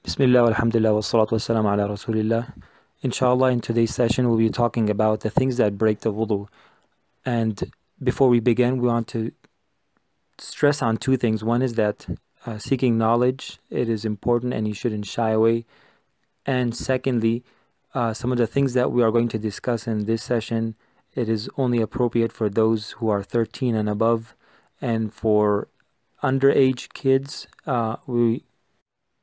Bismillah, alhamdulillah, wa salatu wassalam ala rasulillah. Inshallah, in today's session, we'll be talking about the things that break the wudu. And before we begin, we want to stress on two things. One is that seeking knowledge, it is important and you shouldn't shy away. And secondly, some of the things that we are going to discuss in this session, it is only appropriate for those who are 13 and above. And for underage kids,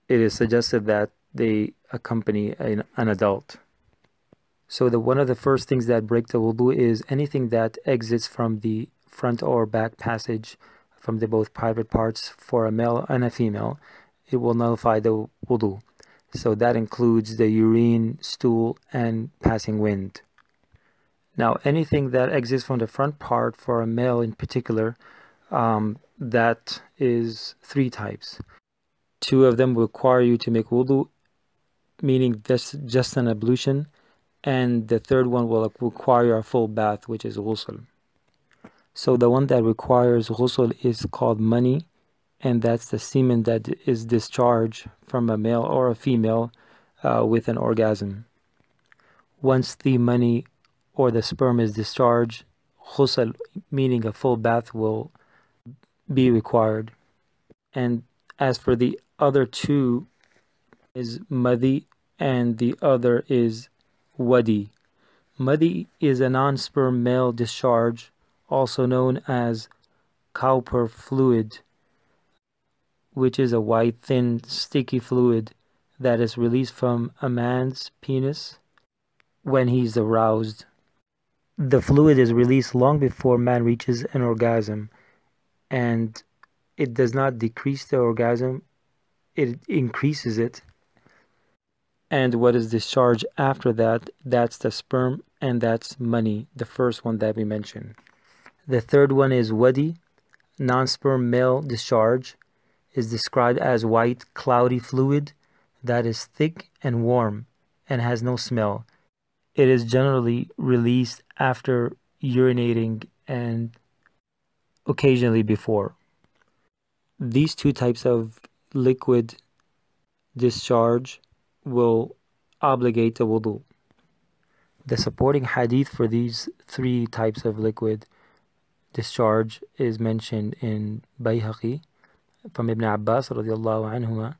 it is suggested that they accompany an adult. So one of the first things that break the wudu is anything that exits from the front or back passage from the both private parts for a male and a female. It will nullify the wudu. So that includes the urine, stool, and passing wind. Now, anything that exits from the front part for a male in particular, that is three types. Two of them require you to make wudu, meaning just an ablution, and the third one will require a full bath, which is ghusl. So the one that requires ghusl is called mani, and that's the semen that is discharged from a male or a female with an orgasm. Once the mani or the sperm is discharged, ghusl, meaning a full bath, will be required. And as for the other two, is madhi and the other is wadi. Madhi is a non-sperm male discharge, also known as cowper fluid, which is a white, thin, sticky fluid that is released from a man's penis when he's aroused. The fluid is released long before man reaches an orgasm, and it does not decrease the orgasm, it increases it. And what is discharged after that, that's the sperm, and that's mani, the first one that we mentioned. The third one is wadi. Non-sperm male discharge is described as white, cloudy fluid that is thick and warm and has no smell. It is generally released after urinating and occasionally before. These two types of liquid discharge will obligate the wudu. The supporting hadith for these three types of liquid discharge is mentioned in Bayhaqi from Ibn Abbas radiallahu anhuma,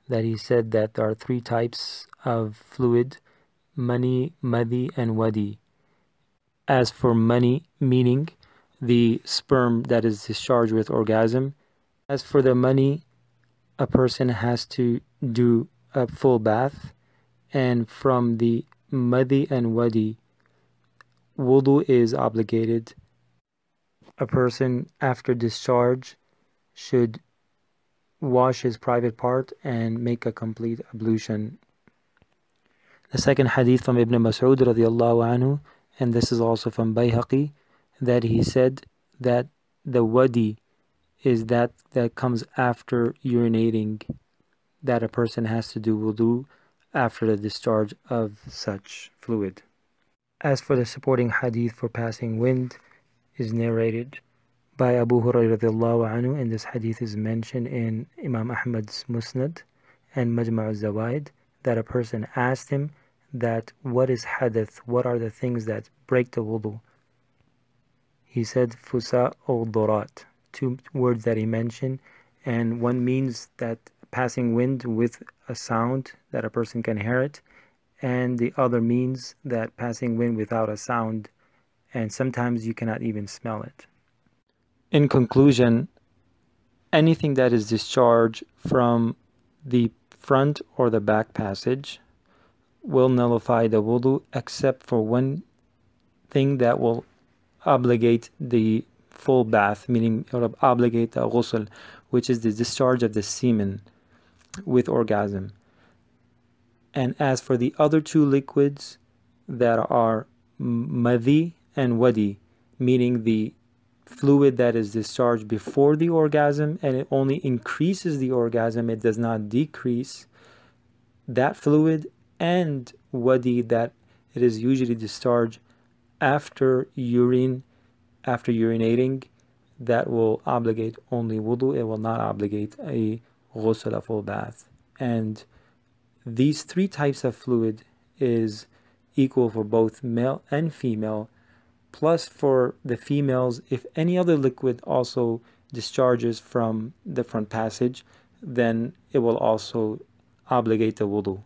that he said that there are three types of fluid: mani, madhi, and wadi. As for mani, meaning the sperm that is discharged with orgasm, as for the mani, a person has to do a full bath, and from the madhi and wadi, wudu is obligated. A person after discharge should wash his private part and make a complete ablution. The second hadith from Ibn Mas'ud radiallahu anhu, and this is also from Bayhaqi, that he said that the wadi is that comes after urinating, that a person has to do wudu after the discharge of such fluid. As for the supporting hadith for passing wind, is narrated by Abu Hurairah radiallahu anhu, and this hadith is mentioned in Imam Ahmad's Musnad and Majma' al-Zawaid, that a person asked him that what is hadith, what are the things that break the wudu? He said fusa or durat, two words that he mentioned, and one means that passing wind with a sound that a person can hear it, and the other means that passing wind without a sound, and sometimes you cannot even smell it. In conclusion, anything that is discharged from the front or the back passage will nullify the wudu, except for one thing that will obligate the full bath, meaning it will obligate the ghusl, which is the discharge of the semen with orgasm. And as for the other two liquids that are madhi and wadi, meaning the fluid that is discharged before the orgasm and it only increases the orgasm, it does not decrease, that fluid, and wadi, that it is usually discharged after urinating, that will obligate only wudu. It will not obligate a ghusl, a full bath. And these three types of fluid is equal for both male and female, plus for the females, if any other liquid also discharges from the front passage, then it will also obligate the wudu.